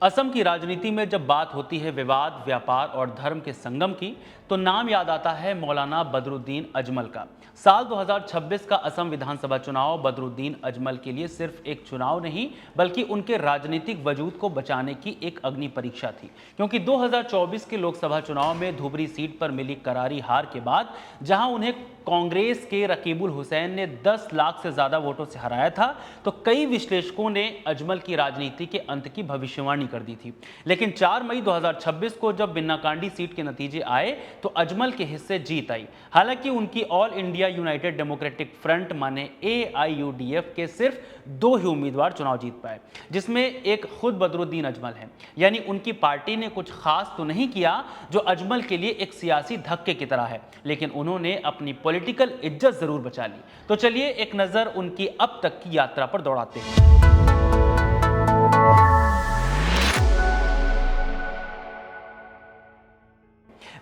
असम की राजनीति में जब बात होती है विवाद, व्यापार और धर्म के संगम की, तो नाम याद आता है मौलाना बदरुद्दीन अजमल का। साल 2026 का असम विधानसभा चुनाव बदरुद्दीन अजमल के लिए सिर्फ एक चुनाव नहीं, बल्कि उनके राजनीतिक वजूद को बचाने की एक अग्नि परीक्षा थी। क्योंकि 2024 के लोकसभा चुनाव में धुबरी सीट पर मिली करारी हार के बाद, जहां उन्हें कांग्रेस के रकीबुल हुसैन ने 10 लाख से ज्यादा वोटों से हराया था, तो कई विश्लेषकों ने अजमल की राजनीति के अंत की भविष्यवाणी कर दी थी। लेकिन 4 मई 2026 को जब बिन्नाकांडी सीट के नतीजे आए, तो अजमल के हिस्से जीत आई। हालांकि उनकी all India United democratic front माने AIUDF के सिर्फ 2 ही उम्मीदवार चुनाव जीत पाए, जिसमें एक खुद बदरुद्दीन अजमल है। यानी उनकी पार्टी ने कुछ खास तो नहीं किया जो अजमल के लिए एक सियासी धक्के की तरह है, लेकिन उन्होंने अपनी पॉलिटिकल इज्जत जरूर बचा ली। तो चलिए एक नजर उनकी अब तक की यात्रा पर दौड़ाते हैं।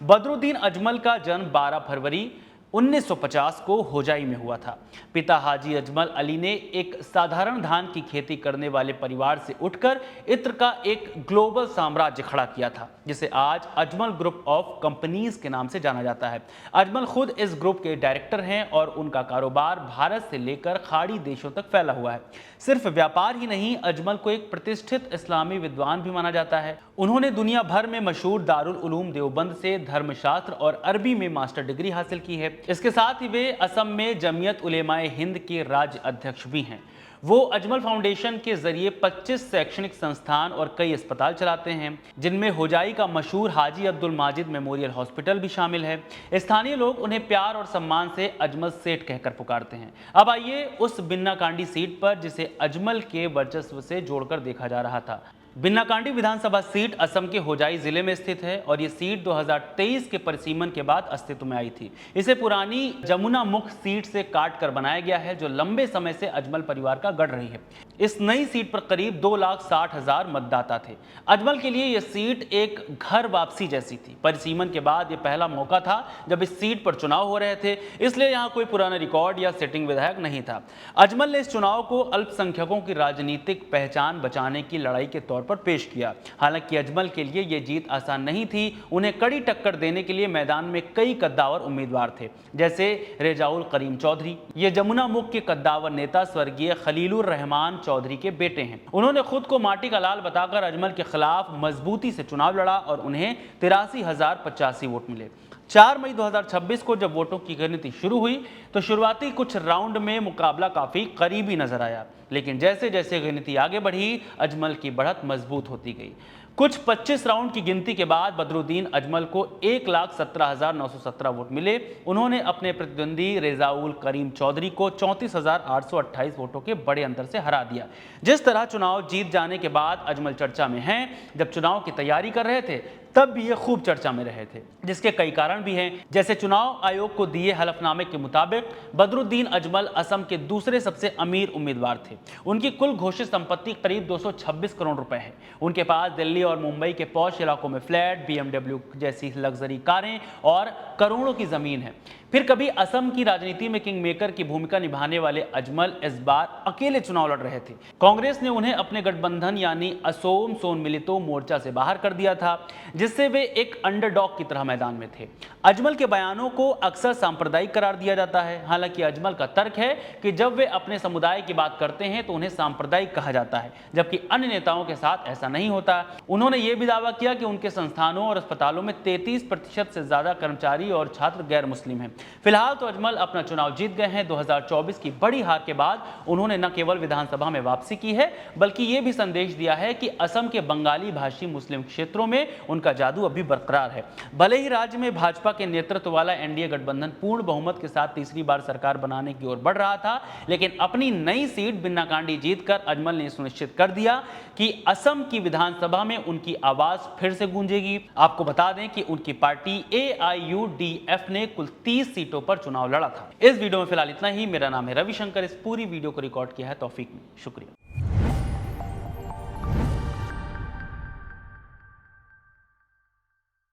बदरुद्दीन अजमल का जन्म 12 फरवरी 1950 को होजाई में हुआ था। पिता हाजी अजमल अली ने एक साधारण धान की खेती करने वाले परिवार से उठकर इत्र का एक ग्लोबल साम्राज्य खड़ा किया था, जिसे आज अजमल ग्रुप ऑफ कंपनीज के नाम से जाना जाता है। अजमल खुद इस ग्रुप के डायरेक्टर हैं और उनका कारोबार भारत से लेकर खाड़ी देशों तक फैला हुआ है। सिर्फ व्यापार ही नहीं, अजमल को एक प्रतिष्ठित इस्लामी विद्वान भी माना जाता है। उन्होंने दुनिया भर में मशहूर दारुल उलूम देवबंद से धर्मशास्त्र और अरबी में मास्टर डिग्री हासिल की है। इसके साथ ही वे असम में जमीयत उलेमाए हिंद के राज्य अध्यक्ष भी हैं। वो अजमल फाउंडेशन के जरिए 25 शैक्षणिक संस्थान और कई अस्पताल चलाते हैं, जिनमें होजाई का मशहूर हाजी अब्दुल माजिद मेमोरियल हॉस्पिटल भी शामिल है। स्थानीय लोग उन्हें प्यार और सम्मान से अजमल सेठ कहकर पुकारते हैं। अब आइए उस बिन्नाकांडी सीट पर जिसे अजमल के वर्चस्व से जोड़कर देखा जा रहा था। बिन्नाकांडी विधानसभा सीट असम के होजाई जिले में स्थित है और ये सीट 2023 के परिसीमन के बाद अस्तित्व में आई थी। इसे पुरानी जमुना मुख सीट से काट कर बनाया गया है, जो लंबे समय से अजमल परिवार का गढ़ रही है। इस नई सीट पर करीब 2,60,000 मतदाता थे। अजमल के लिए यह सीट एक घर वापसी जैसी थी। परिसीमन के बाद यह पहला मौका था जब इस सीट पर चुनाव हो रहे थे, इसलिए यहाँ कोई पुराना रिकॉर्ड या सिटिंग विधायक नहीं था। अजमल ने इस चुनाव को अल्पसंख्यकों की राजनीतिक पहचान बचाने की लड़ाई के तौर पर पेश किया। हालांकि अजमल के लिए यह जीत आसान नहीं थी। उन्हें कड़ी टक्कर देने के लिए मैदान में कई कद्दावर उम्मीदवार थे, जैसे रेजाउल करीम चौधरी। ये जमुना मुख के कद्दावर नेता स्वर्गीय खलीलुर रहमान चौधरी के बेटे हैं। उन्होंने खुद को माटी का लाल बताकर अजमल के खिलाफ मजबूती से चुनाव लड़ा और उन्हें 83,085 वोट मिले। 4 मई 2026 को जब वोटों की गिनती शुरू हुई, तो शुरुआती कुछ राउंड में मुकाबला काफी करीबी नजर आया, लेकिन जैसे जैसे गिनती आगे बढ़ी, अजमल की बढ़त मजबूत होती गई। कुछ 25 राउंड की गिनती के बाद बदरुद्दीन अजमल को 1,17,917 वोट मिले। उन्होंने अपने प्रतिद्वंदी रेजाउल करीम चौधरी को 34,828 वोटों के बड़े अंतर से हरा दिया। जिस तरह चुनाव जीत जाने के बाद अजमल चर्चा में हैं, जब चुनाव की तैयारी कर रहे थे तब भी ये खूब चर्चा में रहे थे, जिसके कई कारण भी हैं। जैसे चुनाव आयोग को दिए हलफनामे के मुताबिक बदरुद्दीन अजमल असम के दूसरे सबसे अमीर उम्मीदवार थे। उनकी कुल घोषित संपत्ति करीब 226 करोड़ रुपए है। उनके पास दिल्ली और मुंबई के पॉश इलाकों में फ्लैट, BMW जैसी लग्जरी कारें और करोड़ों की जमीन है। फिर कभी असम की राजनीति में किंग मेकर की भूमिका निभाने वाले अजमल इस बार अकेले चुनाव लड़ रहे थे। कांग्रेस ने उन्हें अपने गठबंधन यानी असोम सोन मिलितो मोर्चा से बाहर कर दिया था, जिससे वे एक अंडरडॉग की तरह मैदान में थे। अजमल के बयानों को अक्सर सांप्रदायिक करार दिया जाता है। हालांकि अजमल का तर्क है कि जब वे अपने समुदाय की बात करते हैं तो उन्हें सांप्रदायिक कहा जाता है, जबकि अन्य नेताओं के साथ ऐसा नहीं होता। उन्होंने ये भी दावा किया कि उनके संस्थानों और अस्पतालों में 33% से ज्यादा कर्मचारी और छात्र गैर मुस्लिम हैं। फिलहाल तो अजमल अपना चुनाव जीत गए हैं। 2024 की बड़ी हार के बाद उन्होंने न केवल विधानसभा में वापसी की है, बल्कि ये भी संदेश दिया है कि असम के बंगाली भाषी मुस्लिम क्षेत्रों में उनका जादू अभी बरकरार है। भले ही राज्य में भाजपा के नेतृत्व वाला एनडीए गठबंधन पूर्ण बहुमत के साथ तीसरी बार सरकार बनाने की ओर बढ़ रहा था, लेकिन अपनी नई सीट बिन्नाकांडी जीतकर अजमल ने सुनिश्चित कर दिया कि असम की विधानसभा में उनकी आवाज फिर से गूंजेगी। आपको बता दें कि उनकी पार्टी AIUDF ने कुल 30 सीटों पर चुनाव लड़ा था। इस वीडियो में फिलहाल इतना ही। मेरा नाम है रविशंकर। इस पूरी वीडियो को रिकॉर्ड किया है तौफीक ने। शुक्रिया।